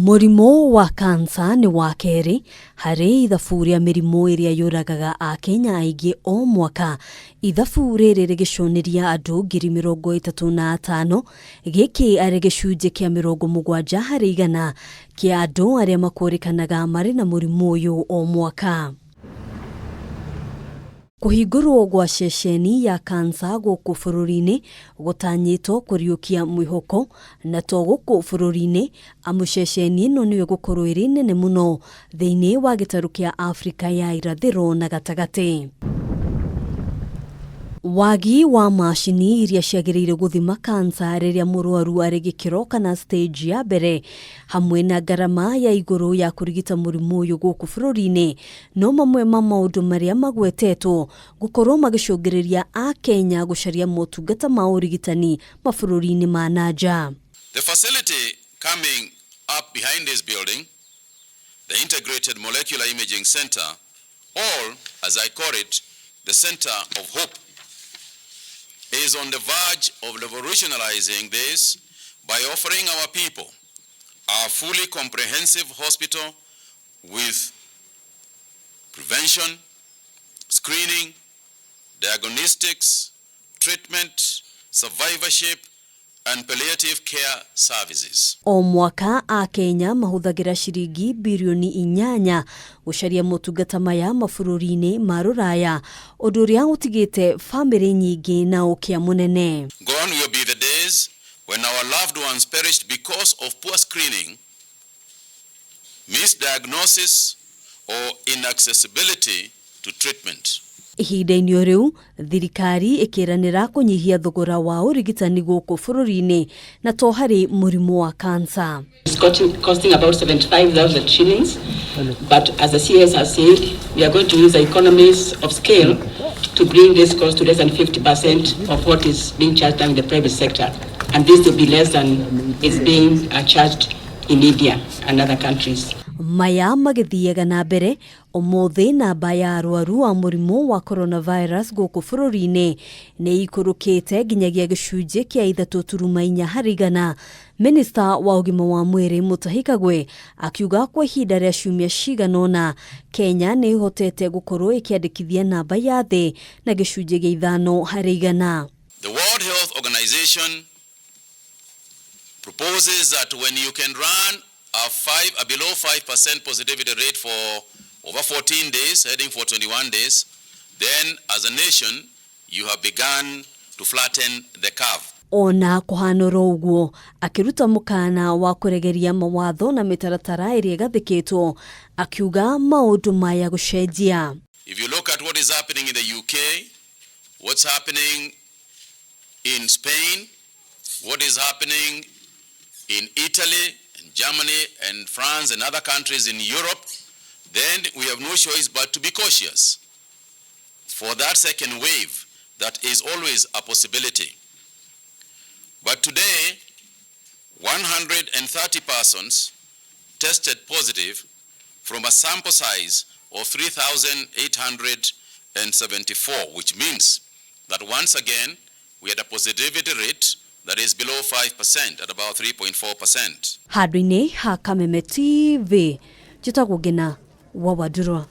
Murimu wa kansa ni wa keri hari ithabu ria mirimu iria yuragaga akenya aingi o mwaka. Ithabu riri rigicuniria andu ngiri mirongo itatu na itano, giki ari gicunji kia mirongo mugwanja hari igana kia andu aria makurikanaga mari na murimu uyu o mwaka. Kuhingurwo gwa Ceceni ya kansa guuku bururi-ini gutanyitwo kuriukia mwihoko na to guuku bururi-ini amu Ceceni ino niyo gukorwo iri nene muno thiini wa gitaru kia Afrika ya irathiro na gatagati. Wagi wa mashini iria ciagiriire guthima kansa riria murwaru ari gikiro kana stage ya mbere hamwe na garama ya iguru ya kurigita murimu uyu guku bururi-ini no mamwe ma maundu maria magwetetwo gukorwo magicungiriria akenya gucaria motungata ma urigitani mabururi-ini ma nanja. The facility coming up behind this building, the Integrated Molecular Imaging Center, or as I call it, the Center of Hope, is on the verge of revolutionizing this by offering our people a fully comprehensive hospital with prevention, screening, diagnostics, treatment, survivorship, and palliative care services. O mwaka akenya mahuthagira shiringi bilioni 8 gucaria motungata maya mabururi-ini ma ruraya undu uria utigite family nyingi na ukia munene. Gone will be the days when our loved ones perished because of poor screening, misdiagnosis, or inaccessibility to treatment. Ihinda-ini riu thirikari ikiranira kunyihia thogora wa urigitani guku bururi-ini na to hari murimu wa kansa. It's costing about 75,000 shillings, but as the CS has said, we are going to use the economies of scale to bring this cost to less than 50% of what is being charged in the private sector, and this will be less than is being charged in India and other countries. Maya magithiaga na mbere umuthi namba ya arwaru wa murimu wa coronavirus guku bururi-ini ni ikurukite nginyagia gicunji kia 3.4 hari igana. Minister wa ugima wa mwiri Mutahikagwe akiuga kwa ihinda ria ciumia ciganona Kenya ni ihotete gukorwo ikiandikithia namba ya thi na gicunji gia 5 hari igana. The World Health Organization proposes that when you can run a below 5% positivity rate for over 14 days, heading for 21 days, then as a nation, you have begun to flatten the curve. Ona kuhanoro uguo akiruta mukana wa kuregeria mawatho na mitaratara iria gathikitwo akiuga maundu maya gucenjia. If you look at what is happening in the UK, what's happening in Spain, what is happening in Italy, Germany and France and other countries in Europe, then we have no choice but to be cautious for that second wave that is always a possibility. But today, 130 persons tested positive from a sample size of 3,874, which means that once again, we had a positivity rate that is below 5% at about 3.4%. Hadwini ha Kameme TV, Jitagugina, Wawadurwa.